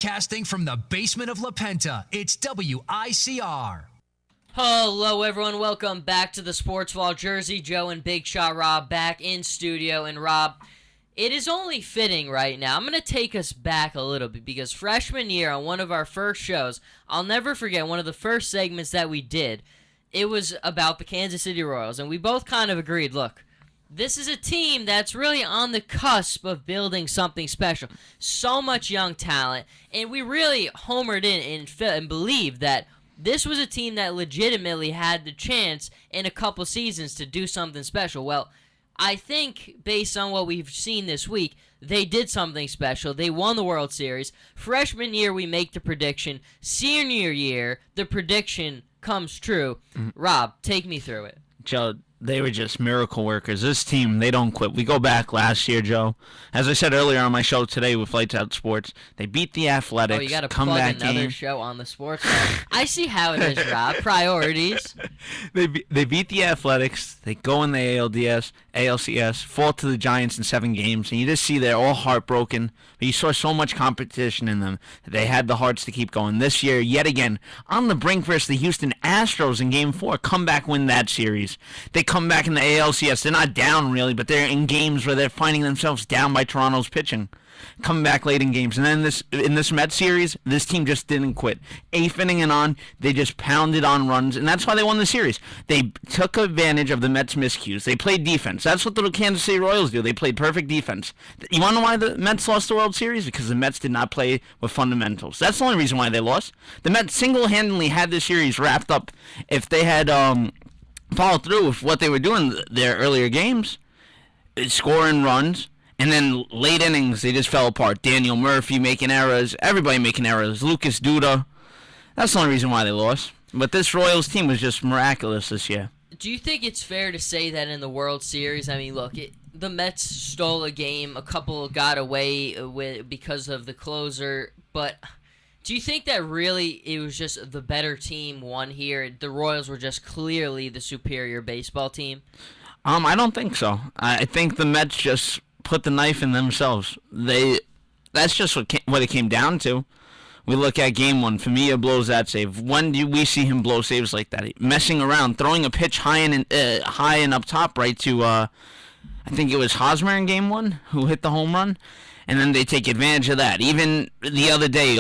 Broadcasting from the basement of La Penta, it's WICR. Hello, everyone. Welcome back to the Sports Wall. Jersey Joe and Big Shot Rob back in studio. And Rob, it is only fitting right now. I'm going to take us back a little bit because freshman year on one of our first shows, I'll never forget one of the first segments that we did. It was about the Kansas City Royals, and we both kind of agreed, look, this is a team that's really on the cusp of building something special. So much young talent, and we really homered in and believed that this was a team that legitimately had the chance in a couple seasons to do something special. Well, I think based on what we've seen this week, they did something special. They won the World Series. Freshman year, we make the prediction. Senior year, the prediction comes true. Rob, take me through it. Joe, they were just miracle workers. This team, they don't quit. We go back last year, Joe. As I said earlier on my show today with Lights Out Sports, they beat the Athletics. Oh, you got to plug another show on the sports call. I see how it is, Rob. Priorities. They beat the Athletics. They go in the ALCS, fall to the Giants in 7 games, and you just see they're all heartbroken. But you saw so much competition in them that they had the hearts to keep going. This year, yet again, on the brink versus the Houston Astros in Game 4, come back, win that series. They come back in the ALCS. They're not down, really, but they're in games where they're finding themselves down by Toronto's pitching. Come back late in games. And then in this Mets series, this team just didn't quit. 8th inning and on, they just pounded on runs, and that's why they won the series. They took advantage of the Mets' miscues. They played defense. That's what the Kansas City Royals do. They played perfect defense. You want to know why the Mets lost the World Series? Because the Mets did not play with fundamentals. That's the only reason why they lost. The Mets single-handedly had this series wrapped up. If they had followed through with what they were doing their earlier games, scoring runs, and then late innings, they just fell apart. Daniel Murphy making errors, everybody making errors, Lucas Duda. That's the only reason why they lost. But this Royals team was just miraculous this year. Do you think it's fair to say that in the World Series, I mean, look, the Mets stole a game, a couple got away because of the closer, but do you think that really it was just the better team won here? The Royals were just clearly the superior baseball team? I don't think so. I think the Mets just put the knife in themselves. That's just what it came down to. We look at Game 1. Familia blows that save. When do we see him blow saves like that? Messing around, throwing a pitch high and up top right to, I think it was Hosmer in Game 1 who hit the home run. And then they take advantage of that. Even the other day,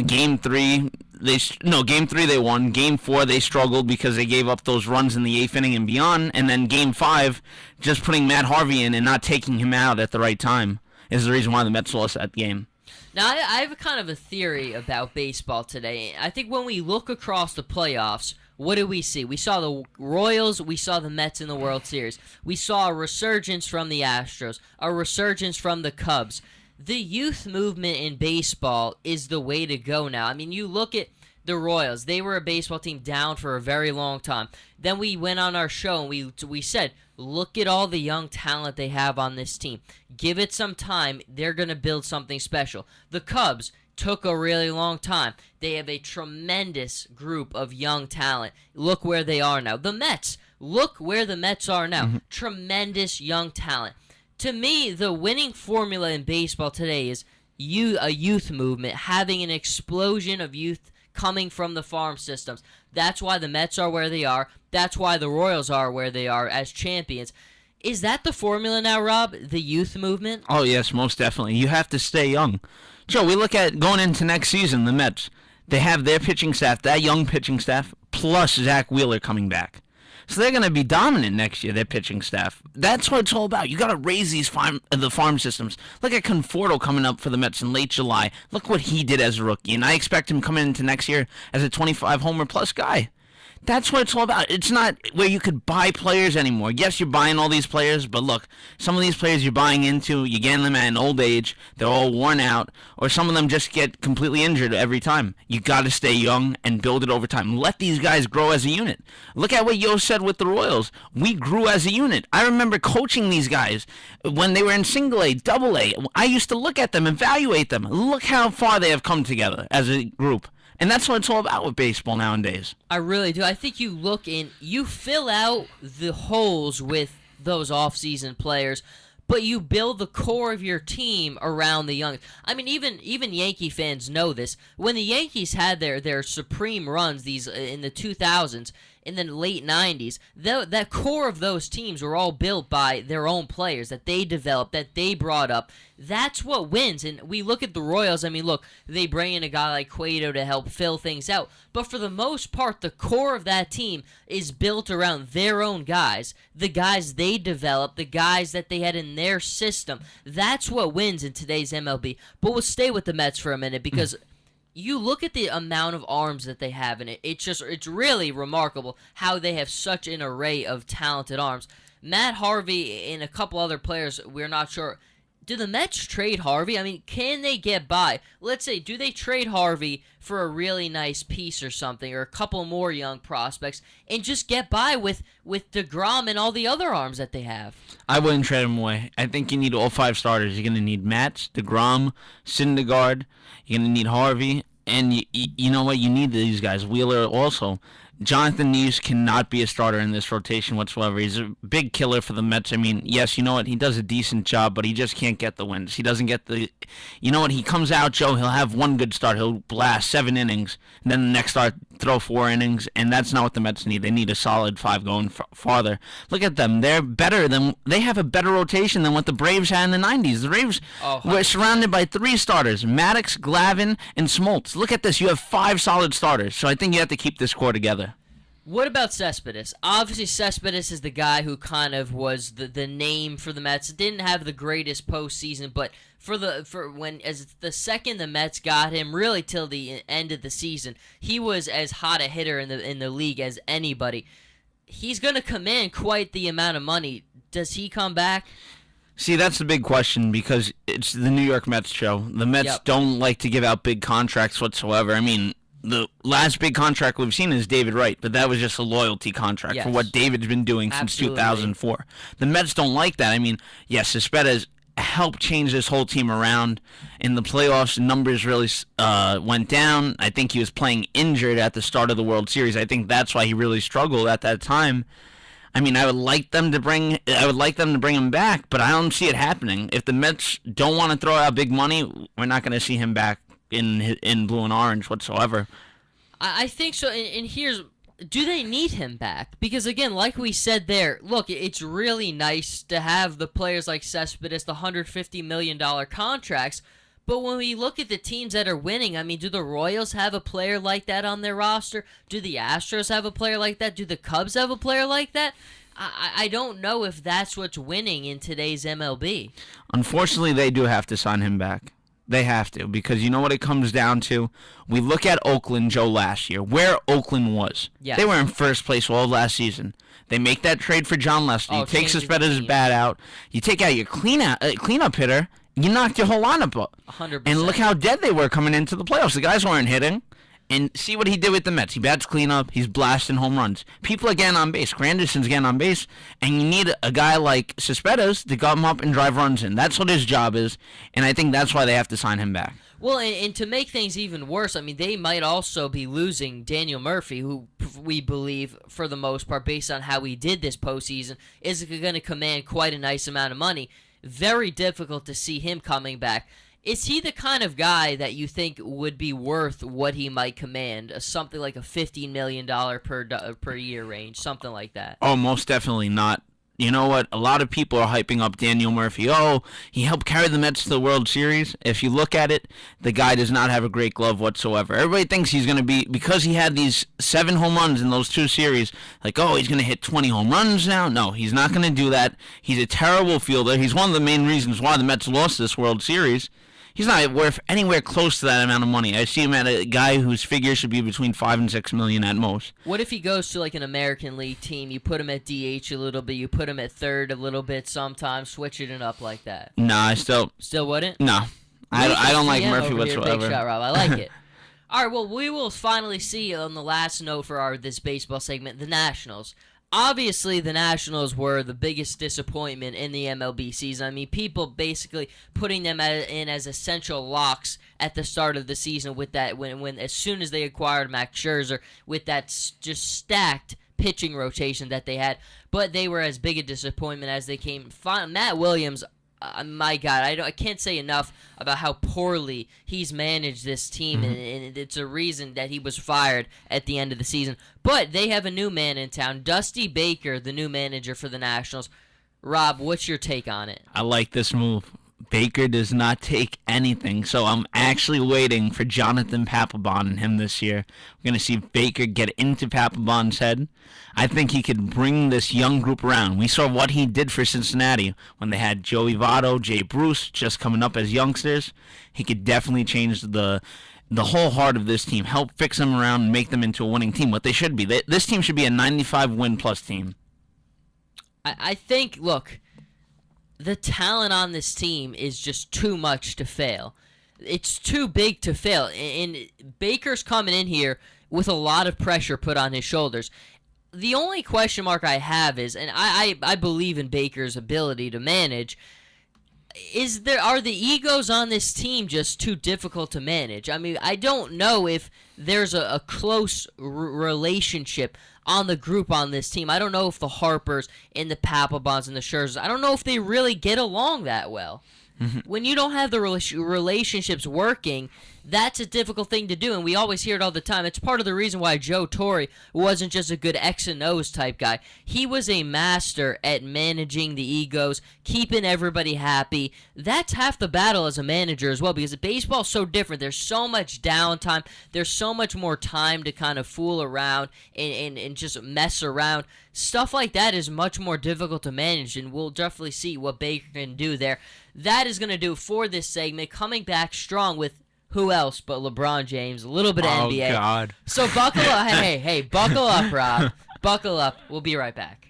Game 3, they won. Game 4, they struggled because they gave up those runs in the 8th inning and beyond. And then Game 5, just putting Matt Harvey in and not taking him out at the right time is the reason why the Mets lost that game. Now, I have kind of a theory about baseball today. I think when we look across the playoffs, what do we see? We saw the Royals, we saw the Mets in the World Series. We saw a resurgence from the Astros, a resurgence from the Cubs. The youth movement in baseball is the way to go now. I mean, you look at the Royals. They were a baseball team down for a very long time. Then we went on our show and we said, look at all the young talent they have on this team. Give it some time. They're going to build something special. The Cubs took a really long time. They have a tremendous group of young talent. Look where they are now. The Mets, look where the Mets are now. Mm-hmm. Tremendous young talent. To me, the winning formula in baseball today is a youth movement, having an explosion of youth coming from the farm systems. That's why the Mets are where they are. That's why the Royals are where they are as champions. Is that the formula now, Rob? The youth movement? Oh, yes, most definitely. You have to stay young. Joe, we look at going into next season, the Mets. They have their pitching staff, that young pitching staff, plus Zach Wheeler coming back. So they're going to be dominant next year, their pitching staff. That's what it's all about. You got to raise the farm systems. Look at Conforto coming up for the Mets in late July. Look what he did as a rookie, and I expect him coming into next year as a 25 homer plus guy. That's what it's all about. It's not where you could buy players anymore. Yes, you're buying all these players, but look, some of these players you're buying into, you're getting them at an old age, they're all worn out, or some of them just get completely injured every time. You got to stay young and build it over time. Let these guys grow as a unit. Look at what Yo said with the Royals. We grew as a unit. I remember coaching these guys when they were in single A, double A. I used to look at them, evaluate them. Look how far they have come together as a group. And that's what it's all about with baseball nowadays. I really do. I think you look in, you fill out the holes with those off-season players, but you build the core of your team around the young. I mean, even Yankee fans know this. When the Yankees had their supreme runs these in the 2000s, in the late 90s, that core of those teams were all built by their own players that they developed, that they brought up. That's what wins. And we look at the Royals. I mean, look, they bring in a guy like Cueto to help fill things out. But for the most part, the core of that team is built around their own guys, the guys they developed, the guys that they had in their system. That's what wins in today's MLB. But we'll stay with the Mets for a minute because you look at the amount of arms that they have, and it's really remarkable how they have such an array of talented arms. Matt Harvey and a couple other players, we're not sure. Do the Mets trade Harvey? I mean, can they get by? Let's say, do they trade Harvey for a really nice piece or something, or a couple more young prospects, and just get by with DeGrom and all the other arms that they have? I wouldn't trade him away. I think you need all 5 starters. You're going to need Matz, DeGrom, Syndergaard. You're going to need Harvey. And you know what? You need these guys. Wheeler also. Jonathan Neves cannot be a starter in this rotation whatsoever. He's a big killer for the Mets. I mean, yes, you know what? He does a decent job, but he just can't get the wins. He doesn't get the... You know what? He comes out, Joe, he'll have one good start. He'll blast 7 innings. And then the next start, throw 4 innings. And that's not what the Mets need. They need a solid 5 going farther. Look at them. They're better than... They have a better rotation than what the Braves had in the 90s. The Braves were surrounded by 3 starters. Maddox, Glavine, and Smoltz. Look at this. You have 5 solid starters. So I think you have to keep this core together. What about Cespedes? Obviously, Cespedes is the guy who kind of was the name for the Mets. Didn't have the greatest postseason, but as the second the Mets got him, really till the end of the season, he was as hot a hitter in the league as anybody. He's going to command quite the amount of money. Does he come back? See, that's the big question because it's the New York Mets show. The Mets don't like to give out big contracts whatsoever. I mean, the last big contract we've seen is David Wright, but that was just a loyalty contract for what David's been doing since 2004. The Mets don't like that. I mean, yes, Cespedes helped change this whole team around. In the playoffs, numbers really went down. I think he was playing injured at the start of the World Series. I think that's why he really struggled at that time. I mean, I would like them to bring him back, but I don't see it happening. If the Mets don't want to throw out big money, we're not going to see him back in blue and orange whatsoever. I think so, and here's... Do they need him back? Because, again, like we said there, look, it's really nice to have the players like Cespedes, the $150 million contracts, but when we look at the teams that are winning, I mean, do the Royals have a player like that on their roster? Do the Astros have a player like that? Do the Cubs have a player like that? I don't know if that's what's winning in today's MLB. Unfortunately, they do have to sign him back. They have to, because you know what it comes down to? We look at Oakland, Joe, last year, where Oakland was. Yes. They were in first place all last season. They make that trade for John Lester. You take Cespedes' bat out. You take out your cleanup hitter. You knocked your whole lineup up. 100%. And look how dead they were coming into the playoffs. The guys weren't hitting. And see what he did with the Mets. He bats cleanup. He's blasting home runs. People are getting on base. Granderson's getting on base. And you need a guy like Cespedes to come up and drive runs in. That's what his job is. And I think that's why they have to sign him back. Well, and to make things even worse, I mean, they might also be losing Daniel Murphy, who we believe, for the most part, based on how he did this postseason, is going to command quite a nice amount of money. Very difficult to see him coming back. Is he the kind of guy that you think would be worth what he might command? Something like a $15 million per year range, something like that. Oh, most definitely not. You know what? A lot of people are hyping up Daniel Murphy. Oh, he helped carry the Mets to the World Series. If you look at it, the guy does not have a great glove whatsoever. Everybody thinks he's going to be, because he had these 7 home runs in those 2 series, like, oh, he's going to hit 20 home runs now. No, he's not going to do that. He's a terrible fielder. He's one of the main reasons why the Mets lost this World Series. He's not worth anywhere close to that amount of money. I see him at a guy whose figure should be between $5 and $6 million at most. What if he goes to like an American League team? You put him at DH a little bit, you put him at third a little bit sometimes, switching it up like that. Nah, I still wouldn't. No, I don't like Murphy whatsoever. Big shot, Rob. I like it. All right, well, we will finally see on the last note for this baseball segment, the Nationals. Obviously, the Nationals were the biggest disappointment in the MLB season. I mean, people basically putting them in as essential locks at the start of the season with that when as soon as they acquired Max Scherzer with that just stacked pitching rotation that they had. But they were as big a disappointment as they came. Matt Williams, my God, I can't say enough about how poorly he's managed this team, and it's a reason that he was fired at the end of the season. But they have a new man in town, Dusty Baker, the new manager for the Nationals. Rob, what's your take on it? I like this move. Baker does not take anything, so I'm actually waiting for Jonathan Papelbon and him this year. We're going to see Baker get into Papelbon's head. I think he could bring this young group around. We saw what he did for Cincinnati when they had Joey Votto, Jay Bruce just coming up as youngsters. He could definitely change the whole heart of this team, help fix them around and make them into a winning team, what they should be. This team should be a 95-win-plus team. I think, look, the talent on this team is just too much to fail. It's too big to fail. And Baker's coming in here with a lot of pressure put on his shoulders. The only question mark I have is, and I believe in Baker's ability to manage, are the egos on this team just too difficult to manage? I mean, I don't know if there's a close relationship on the group on this team. I don't know if the Harpers and the Papelbons and the Scherzers, I don't know if they really get along that well. When you don't have the relationships working, that's a difficult thing to do, and we always hear it all the time. It's part of the reason why Joe Torre wasn't just a good X and O's type guy. He was a master at managing the egos, keeping everybody happy. That's half the battle as a manager as well, because baseball's so different. There's so much downtime. There's so much more time to kind of fool around and just mess around. Stuff like that is much more difficult to manage, and we'll definitely see what Baker can do there. That is going to do for this segment. Coming back strong with who else but LeBron James, a little bit of NBA. Oh, God. So buckle up. Hey, buckle up, Rob. Buckle up. We'll be right back.